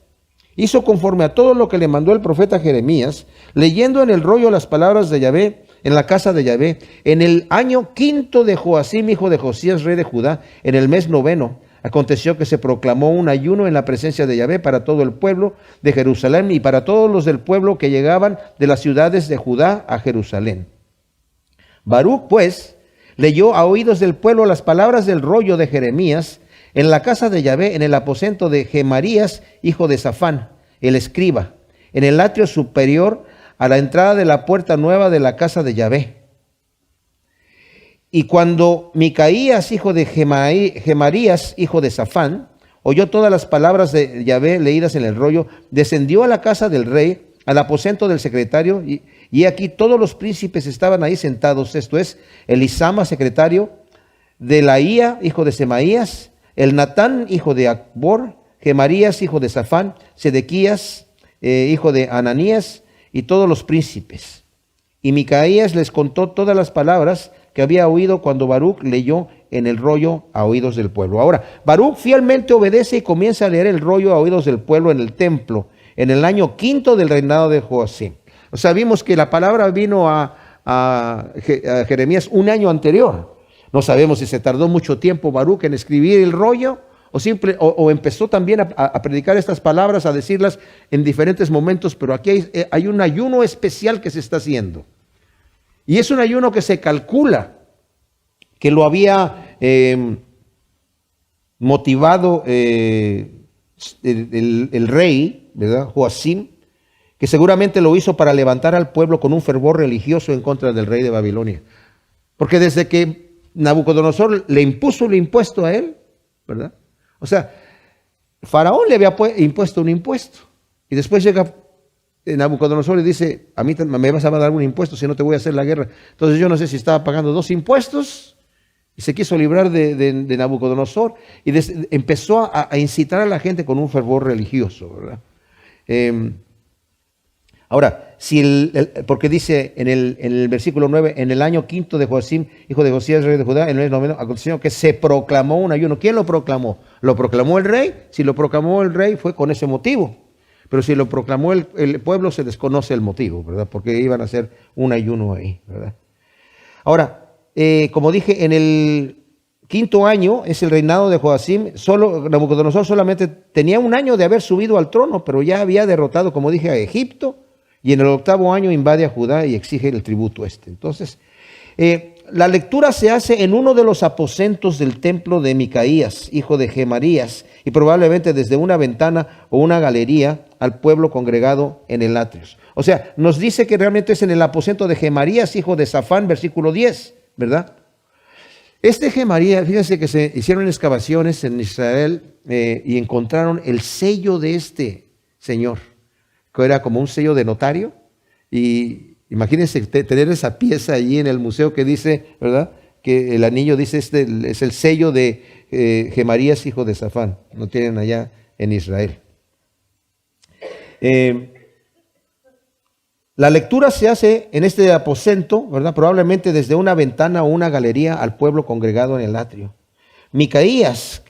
hizo conforme a todo lo que le mandó el profeta Jeremías, leyendo en el rollo las palabras de Yahvé, en la casa de Yahvé, en el año 5 de Joacim, hijo de Josías, rey de Judá, en el mes 9, aconteció que se proclamó un ayuno en la presencia de Yahvé para todo el pueblo de Jerusalén y para todos los del pueblo que llegaban de las ciudades de Judá a Jerusalén. Baruc, pues, leyó a oídos del pueblo las palabras del rollo de Jeremías en la casa de Yahvé, en el aposento de Gemarías, hijo de Safán, el escriba, en el atrio superior, a la entrada de la puerta nueva de la casa de Yahvé. Y cuando Micaías, hijo de Gemarías, hijo de Safán, oyó todas las palabras de Yahvé leídas en el rollo, descendió a la casa del rey, al aposento del secretario, y aquí todos los príncipes estaban ahí sentados, esto es, Elisama, secretario, Delaía, hijo de Semaías, el Natán, hijo de Acbor, Gemarías, hijo de Safán, Sedequías, hijo de Ananías, y todos los príncipes. Y Micaías les contó todas las palabras que había oído cuando Baruc leyó en el rollo a oídos del pueblo. Ahora, Baruc fielmente obedece y comienza a leer el rollo a oídos del pueblo en el templo, en el año 5 del reinado de Joacim. O sea, vimos que la palabra vino a Jeremías un año anterior. No sabemos si se tardó mucho tiempo Baruc en escribir el rollo, o empezó también a predicar estas palabras, a decirlas en diferentes momentos, pero aquí hay un ayuno especial que se está haciendo. Y es un ayuno que se calcula que lo había motivado el rey, ¿verdad? Joacim, que seguramente lo hizo para levantar al pueblo con un fervor religioso en contra del rey de Babilonia. Porque desde que Nabucodonosor le impuso el impuesto a él, ¿verdad? O sea, Faraón le había impuesto un impuesto. Y después llega Nabucodonosor le dice, a mí me vas a dar un impuesto si no te voy a hacer la guerra. Entonces yo no sé si estaba pagando 2 impuestos y se quiso librar de Nabucodonosor y empezó a incitar a la gente con un fervor religioso, ¿verdad? Ahora, porque dice en el versículo 9, en el año 5 de Joacim, hijo de Josías, rey de Judá, en el mes noveno, aconteció que se proclamó un ayuno. ¿Quién lo proclamó? ¿Lo proclamó el rey? Si lo proclamó el rey fue con ese motivo. Pero si lo proclamó el pueblo, se desconoce el motivo, ¿verdad? Porque iban a hacer un ayuno ahí, ¿verdad? Ahora, como dije, en el 5º año es el reinado de Joacim. Nabucodonosor solamente tenía 1 año de haber subido al trono, pero ya había derrotado, como dije, a Egipto. Y en el 8º año invade a Judá y exige el tributo este. Entonces, la lectura se hace en uno de los aposentos del templo de Micaías, hijo de Gemarías, y probablemente desde una ventana o una galería al pueblo congregado en el atrio. O sea, nos dice que realmente es en el aposento de Gemarías, hijo de Safán, versículo 10, ¿verdad? Este Gemarías, fíjense que se hicieron excavaciones en Israel y encontraron el sello de este señor, que era como un sello de notario. Y imagínense tener esa pieza allí en el museo que dice, ¿verdad?, que el anillo dice, este es el sello de Gemarías, hijo de Safán. Lo tienen allá en Israel. La lectura se hace en este aposento, ¿verdad?, probablemente desde una ventana o una galería al pueblo congregado en el atrio. Micaías,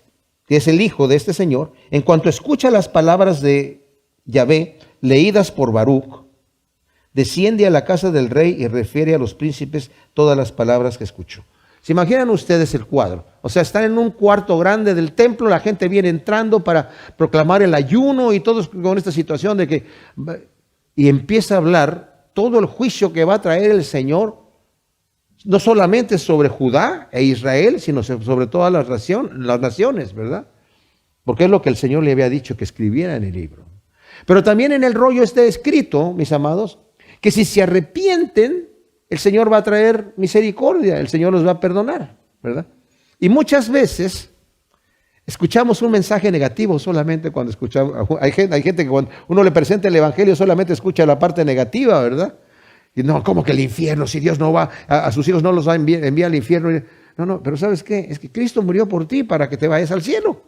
que es el hijo de este señor, en cuanto escucha las palabras de Yahvé leídas por Baruch, desciende a la casa del rey y refiere a los príncipes todas las palabras que escuchó. ¿Se imaginan ustedes el cuadro? O sea, están en un cuarto grande del templo, la gente viene entrando para proclamar el ayuno y todos con esta situación de que... Y empieza a hablar todo el juicio que va a traer el Señor, no solamente sobre Judá e Israel, sino sobre todas las naciones, ¿verdad? Porque es lo que el Señor le había dicho que escribiera en el libro. Pero también en el rollo está escrito, mis amados, que si se arrepienten, el Señor va a traer misericordia, el Señor los va a perdonar, ¿verdad? Y muchas veces escuchamos un mensaje negativo solamente cuando escuchamos. Hay gente que cuando uno le presenta el Evangelio solamente escucha la parte negativa, ¿verdad? Y no, ¿cómo que el infierno? Si Dios no va, a sus hijos no los va a enviar al infierno. No, pero ¿sabes qué? Es que Cristo murió por ti para que te vayas al cielo.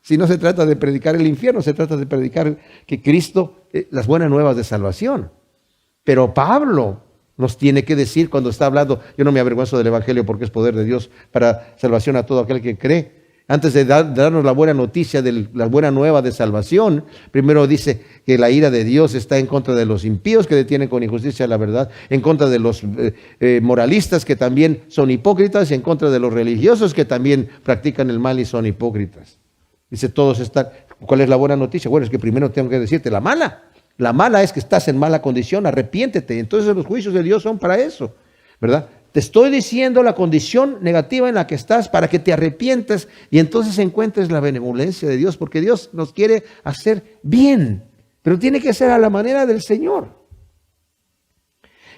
Si no se trata de predicar el infierno, se trata de predicar que Cristo, las buenas nuevas de salvación. Pero Pablo nos tiene que decir cuando está hablando, yo no me avergüenzo del Evangelio porque es poder de Dios para salvación a todo aquel que cree. Antes de darnos la buena noticia de la buena nueva de salvación, primero dice que la ira de Dios está en contra de los impíos que detienen con injusticia la verdad, en contra de los moralistas que también son hipócritas y en contra de los religiosos que también practican el mal y son hipócritas. Dice, todos están. ¿Cuál es la buena noticia? Bueno, es que primero tengo que decirte la mala. La mala es que estás en mala condición, arrepiéntete. Entonces los juicios de Dios son para eso, ¿verdad? Te estoy diciendo la condición negativa en la que estás para que te arrepientas y entonces encuentres la benevolencia de Dios, porque Dios nos quiere hacer bien, pero tiene que ser a la manera del Señor.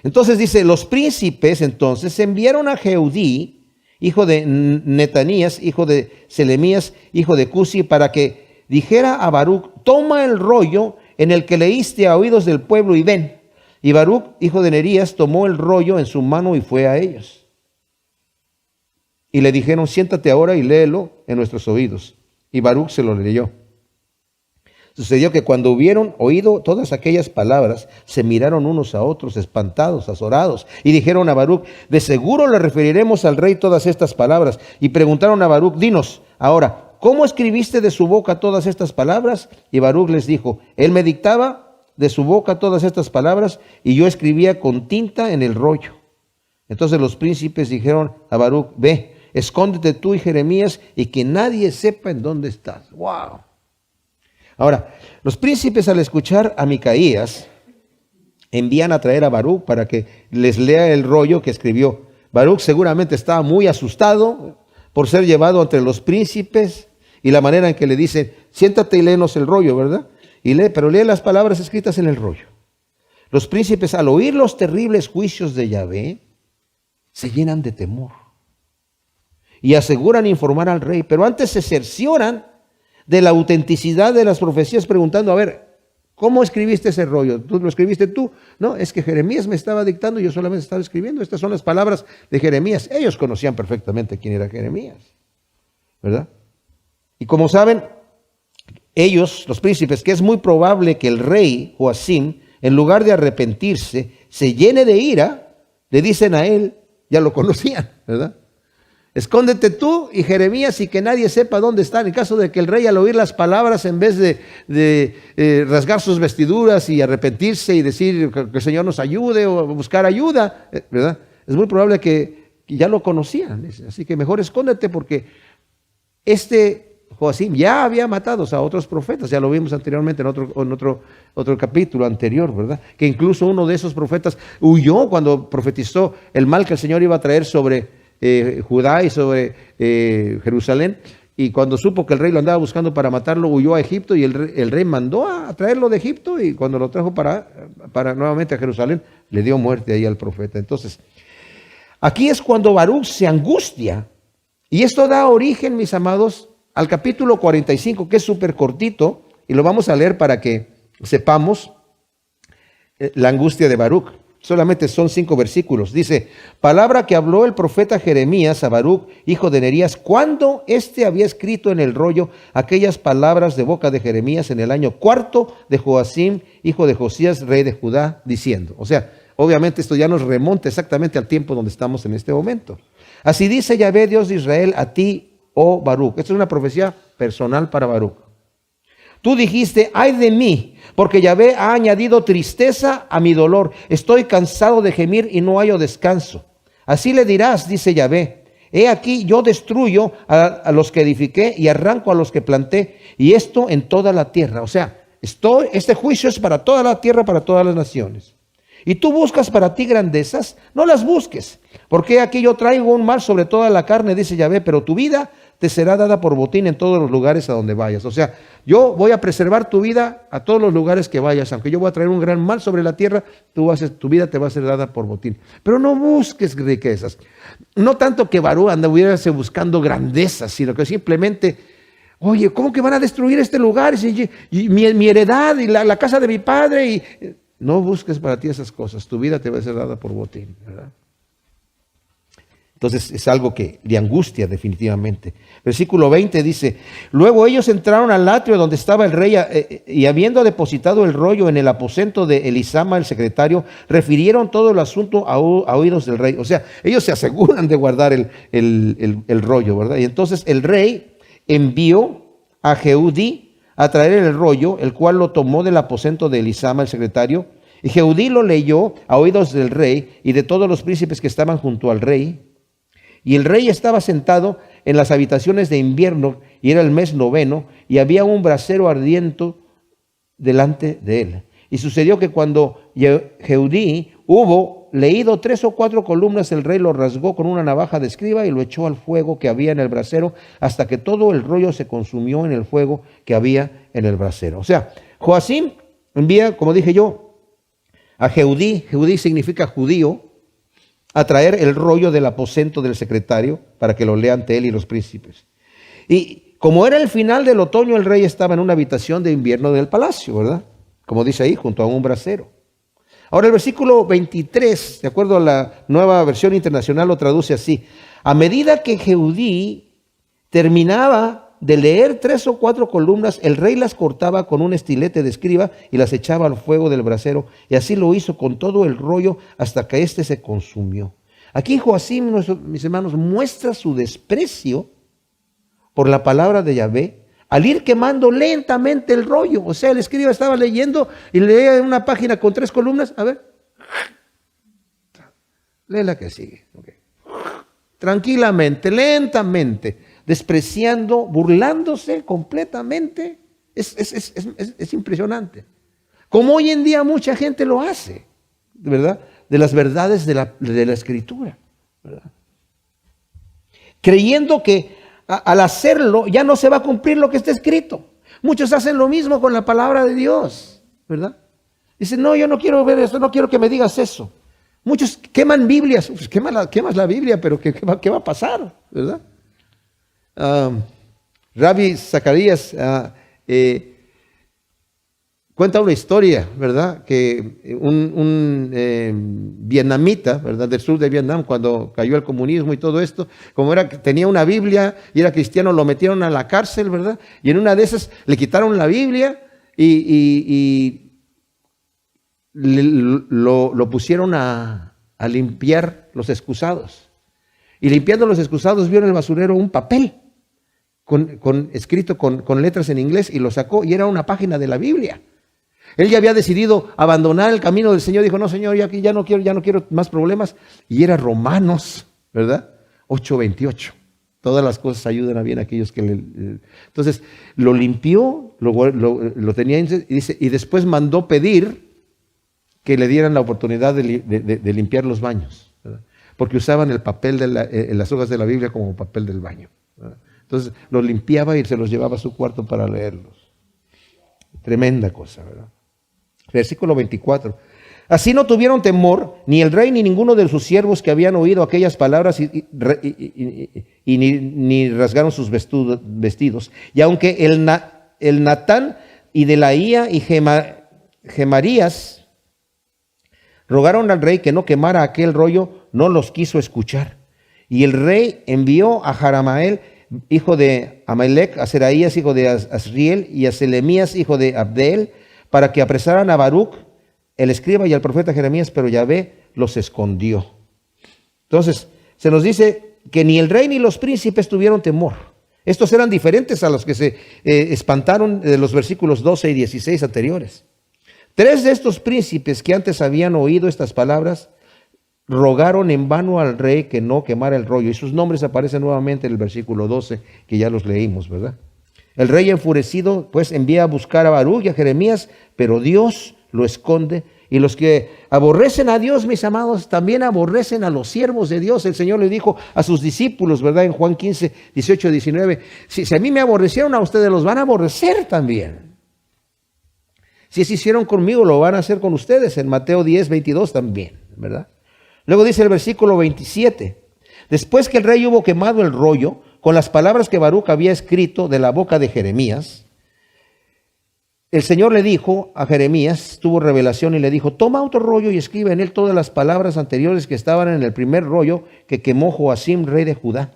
Entonces dice, los príncipes entonces enviaron a Jehudí, hijo de Netanías, hijo de Selemías, hijo de Cusi, para que dijera a Baruch, toma el rollo en el que leíste a oídos del pueblo y ven. Y Baruch, hijo de Nerías, tomó el rollo en su mano y fue a ellos. Y le dijeron, siéntate ahora y léelo en nuestros oídos. Y Baruch se lo leyó. Sucedió que cuando hubieron oído todas aquellas palabras, se miraron unos a otros, espantados, azorados, y dijeron a Baruch, de seguro le referiremos al rey todas estas palabras. Y preguntaron a Baruch, dinos ahora, ¿cómo escribiste de su boca todas estas palabras? Y Baruch les dijo, él me dictaba de su boca todas estas palabras, y yo escribía con tinta en el rollo. Entonces los príncipes dijeron a Baruch, ve, escóndete tú y Jeremías, y que nadie sepa en dónde estás. ¡Wow! Ahora, los príncipes al escuchar a Micaías, envían a traer a Baruch para que les lea el rollo que escribió. Baruch seguramente estaba muy asustado por ser llevado entre los príncipes y la manera en que le dicen, siéntate y léenos el rollo, ¿verdad? Y pero lee las palabras escritas en el rollo. Los príncipes, al oír los terribles juicios de Yahvé, se llenan de temor y aseguran informar al rey, pero antes se cercioran de la autenticidad de las profecías, preguntando, a ver, ¿Cómo escribiste ese rollo? ¿Tú lo escribiste tú? No, es que Jeremías me estaba dictando y yo solamente estaba escribiendo. Estas son las palabras de Jeremías. Ellos conocían perfectamente quién era Jeremías, ¿verdad? Y como saben, ellos, los príncipes, que es muy probable que el rey Joacim, en lugar de arrepentirse, se llene de ira, le dicen a él, ya lo conocían, ¿verdad? Escóndete tú y Jeremías y que nadie sepa dónde están. En caso de que el rey, al oír las palabras, en vez de rasgar sus vestiduras y arrepentirse y decir que el Señor nos ayude o buscar ayuda, ¿verdad? Es muy probable que ya lo conocían. Así que mejor escóndete, porque Joacim ya había matado a otros profetas. Ya lo vimos anteriormente en otro capítulo anterior, ¿verdad? Que incluso uno de esos profetas huyó cuando profetizó el mal que el Señor iba a traer sobre Judá y sobre Jerusalén, y cuando supo que el rey lo andaba buscando para matarlo, huyó a Egipto, y el rey mandó a traerlo de Egipto, y cuando lo trajo para nuevamente a Jerusalén, le dio muerte ahí al profeta. Entonces, aquí es cuando Baruch se angustia, y esto da origen, mis amados, al capítulo 45, que es súper cortito, y lo vamos a leer para que sepamos la angustia de Baruch. Solamente son 5 versículos. Dice: palabra que habló el profeta Jeremías a Baruch, hijo de Nerías, cuando éste había escrito en el rollo aquellas palabras de boca de Jeremías en el año 4 de Joacim, hijo de Josías, rey de Judá, diciendo. O sea, obviamente esto ya nos remonta exactamente al tiempo donde estamos en este momento. Así dice Yahvé, Dios de Israel, a ti, oh Baruch. Esta es una profecía personal para Baruch. Tú dijiste: ay de mí, porque Yahvé ha añadido tristeza a mi dolor. Estoy cansado de gemir y no hallo descanso. Así le dirás, dice Yahvé: he aquí, yo destruyo a los que edifiqué y arranco a los que planté, y esto en toda la tierra. O sea, este juicio es para toda la tierra, para todas las naciones. Y tú buscas para ti grandezas, no las busques, porque aquí yo traigo un mal sobre toda la carne, dice Yahvé, pero tu vida te será dada por botín en todos los lugares a donde vayas. O sea, yo voy a preservar tu vida a todos los lugares que vayas. Aunque yo voy a traer un gran mal sobre la tierra, tu vida te va a ser dada por botín. Pero no busques riquezas. No tanto que Baruch anduviese buscando grandezas, sino que simplemente, oye, ¿cómo que van a destruir este lugar? Y mi heredad y la casa de mi padre. No busques para ti esas cosas. Tu vida te va a ser dada por botín, ¿verdad? Entonces es algo que le angustia definitivamente. Versículo 20 dice: luego ellos entraron al atrio donde estaba el rey, y habiendo depositado el rollo en el aposento de Elisama, el secretario, refirieron todo el asunto a oídos del rey. O sea, ellos se aseguran de guardar el rollo, ¿verdad? Y entonces el rey envió a Jehudí a traer el rollo, el cual lo tomó del aposento de Elisama, el secretario, y Jehudí lo leyó a oídos del rey y de todos los príncipes que estaban junto al rey. Y el rey estaba sentado en las habitaciones de invierno, y era el mes 9, y había un brasero ardiente delante de él. Y sucedió que cuando Jehudí hubo leído 3 o 4 columnas, el rey lo rasgó con una navaja de escriba y lo echó al fuego que había en el brasero, hasta que todo el rollo se consumió en el fuego que había en el brasero. O sea, Joacim envía, como dije yo, a Jehudí. Jehudí significa judío, a traer el rollo del aposento del secretario para que lo lea ante él y los príncipes. Y como era el final del otoño, el rey estaba en una habitación de invierno del palacio, ¿verdad? Como dice ahí, junto a un brasero. Ahora el versículo 23, de acuerdo a la Nueva Versión Internacional, lo traduce así: a medida que Jehudí terminaba de leer 3 o 4 columnas, el rey las cortaba con un estilete de escriba y las echaba al fuego del brasero, y así lo hizo con todo el rollo hasta que éste se consumió. Aquí Joacim, mis hermanos, muestra su desprecio por la palabra de Yahvé al ir quemando lentamente el rollo. O sea, el escriba estaba leyendo y leía una página con 3 columnas. A ver, lee la que sigue. Okay. Tranquilamente, lentamente, despreciando, burlándose completamente. Es impresionante. Como hoy en día mucha gente lo hace, ¿verdad? De las verdades de la Escritura, ¿verdad? Creyendo que al hacerlo ya no se va a cumplir lo que está escrito. Muchos hacen lo mismo con la palabra de Dios, ¿verdad? Dicen: no, yo no quiero ver eso, no quiero que me digas eso. Muchos queman Biblias. Pues quemas la Biblia, pero ¿qué va a pasar? ¿Verdad? Rabbi Zacarías Cuenta una historia, ¿verdad? Que un vietnamita, ¿verdad? Del sur de Vietnam, cuando cayó el comunismo y todo esto, como era que tenía una Biblia y era cristiano, lo metieron a la cárcel, ¿verdad? Y en una de esas le quitaron la Biblia y lo pusieron a limpiar los excusados. Y limpiando los excusados vio en el basurero un papel escrito con letras en inglés y lo sacó y era una página de la Biblia. Él ya había decidido abandonar el camino del Señor. Dijo, no, Señor, yo aquí ya no quiero más problemas. Y era Romanos, ¿verdad? 8:28. Todas las cosas ayudan a bien a aquellos que Entonces, lo limpió, lo tenía y dice, y después mandó pedir que le dieran la oportunidad de limpiar los baños, ¿verdad? Porque usaban el papel las hojas de la Biblia como papel del baño, ¿verdad? Entonces, los limpiaba y se los llevaba a su cuarto para leerlos. Tremenda cosa, ¿verdad? Versículo 24. Así no tuvieron temor, ni el rey ni ninguno de sus siervos que habían oído aquellas palabras ni rasgaron sus vestidos. Y aunque el Natán y Delaía y Gemarías rogaron al rey que no quemara aquel rollo, no los quiso escuchar. Y el rey envió a Jaramael, hijo de Amalek, a Seraías, hijo de Asriel, y a Selemías, hijo de Abdeel, para que apresaran a Baruch, el escriba, y al profeta Jeremías, pero Yahvé los escondió. Entonces, se nos dice que ni el rey ni los príncipes tuvieron temor. Estos eran diferentes a los que se espantaron de los versículos 12 y 16 anteriores. 3 de estos príncipes que antes habían oído estas palabras rogaron en vano al rey que no quemara el rollo. Y sus nombres aparecen nuevamente en el versículo 12, que ya los leímos, ¿verdad? El rey enfurecido, pues, envía a buscar a Baruch y a Jeremías, pero Dios lo esconde. Y los que aborrecen a Dios, mis amados, también aborrecen a los siervos de Dios. El Señor le dijo a sus discípulos, ¿verdad? En Juan 15, 18, 19, si a mí me aborrecieron, a ustedes los van a aborrecer también. Si eso hicieron conmigo, lo van a hacer con ustedes. En Mateo 10, 22 también, ¿verdad? Luego dice el versículo 27, después que el rey hubo quemado el rollo, con las palabras que Baruch había escrito de la boca de Jeremías, el Señor le dijo a Jeremías, tuvo revelación y le dijo, toma otro rollo y escribe en él todas las palabras anteriores que estaban en el primer rollo que quemó Joacim, rey de Judá.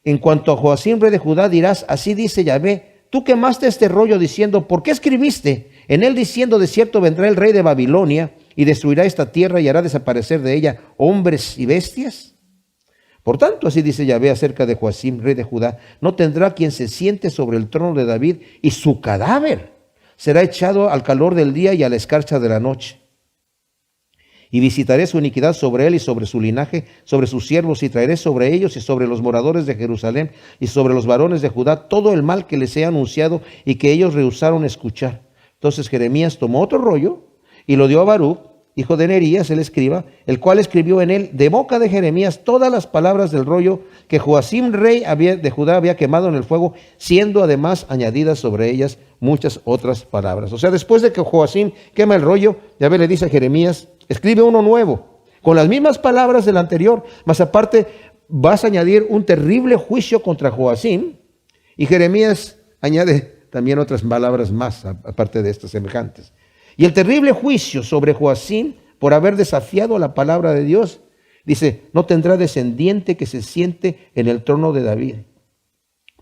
En cuanto a Joacim, rey de Judá, dirás, así dice Yahvé, tú quemaste este rollo diciendo, ¿por qué escribiste en él diciendo, de cierto vendrá el rey de Babilonia y destruirá esta tierra y hará desaparecer de ella hombres y bestias? Por tanto, así dice Yahvé acerca de Joacim, rey de Judá, no tendrá quien se siente sobre el trono de David, y su cadáver será echado al calor del día y a la escarcha de la noche. Y visitaré su iniquidad sobre él y sobre su linaje, sobre sus siervos, y traeré sobre ellos y sobre los moradores de Jerusalén y sobre los varones de Judá todo el mal que les he anunciado y que ellos rehusaron escuchar. Entonces Jeremías tomó otro rollo y lo dio a Baruch, hijo de Nerías, el escriba, el cual escribió en él de boca de Jeremías todas las palabras del rollo que Joacim, rey de Judá, había quemado en el fuego, siendo además añadidas sobre ellas muchas otras palabras. O sea, después de que Joacim quema el rollo, Yahvé le dice a Jeremías, escribe uno nuevo, con las mismas palabras del anterior, más aparte vas a añadir un terrible juicio contra Joacim, y Jeremías añade también otras palabras más, aparte de estas semejantes. Y el terrible juicio sobre Joacim por haber desafiado la palabra de Dios, dice, no tendrá descendiente que se siente en el trono de David.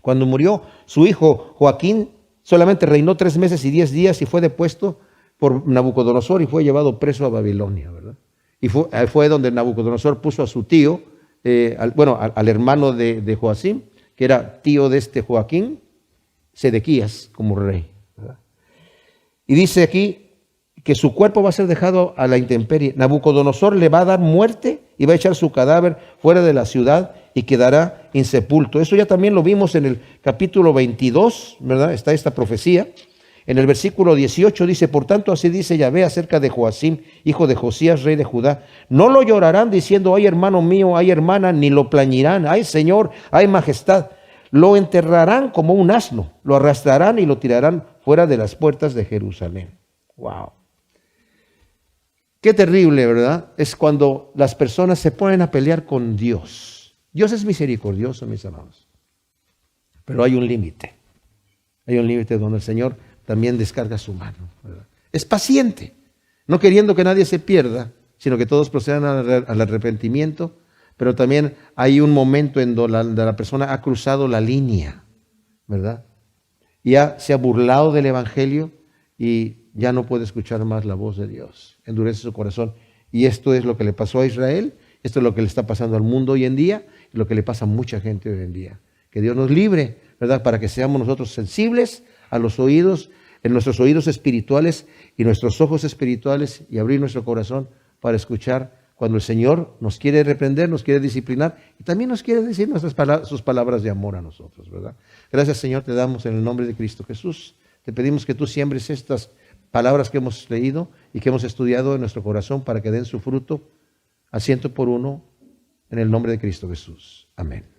Cuando murió su hijo Joaquín, solamente reinó 3 meses y 10 días y fue depuesto por Nabucodonosor y fue llevado preso a Babilonia, ¿verdad? Y fue donde Nabucodonosor puso a su tío, al hermano de Joacim, que era tío de este Joaquín, Sedequías, como rey, ¿verdad? Y dice aquí que su cuerpo va a ser dejado a la intemperie. Nabucodonosor le va a dar muerte y va a echar su cadáver fuera de la ciudad y quedará insepulto. Eso ya también lo vimos en el capítulo 22, ¿verdad? Está esta profecía. En el versículo 18 dice, por tanto así dice Yahvé acerca de Joacim, hijo de Josías, rey de Judá. No lo llorarán diciendo, ay hermano mío, ay hermana, ni lo plañirán, ay Señor, ay majestad. Lo enterrarán como un asno, lo arrastrarán y lo tirarán fuera de las puertas de Jerusalén. Wow. Qué terrible, ¿verdad? Es cuando las personas se ponen a pelear con Dios. Dios es misericordioso, mis amados. Pero hay un límite. Hay un límite donde el Señor también descarga su mano, ¿verdad? Es paciente, no queriendo que nadie se pierda, sino que todos procedan al arrepentimiento, pero también hay un momento en donde la persona ha cruzado la línea, ¿verdad? Ya se ha burlado del Evangelio y ya no puede escuchar más la voz de Dios. Endurece su corazón. Y esto es lo que le pasó a Israel, esto es lo que le está pasando al mundo hoy en día, y lo que le pasa a mucha gente hoy en día. Que Dios nos libre, ¿verdad? Para que seamos nosotros sensibles a los oídos, en nuestros oídos espirituales y nuestros ojos espirituales, y abrir nuestro corazón para escuchar cuando el Señor nos quiere reprender, nos quiere disciplinar y también nos quiere decir sus palabras de amor a nosotros, ¿verdad? Gracias, Señor, te damos en el nombre de Cristo Jesús. Te pedimos que tú siembres estas palabras que hemos leído y que hemos estudiado en nuestro corazón para que den su fruto a 100 por uno en el nombre de Cristo Jesús. Amén.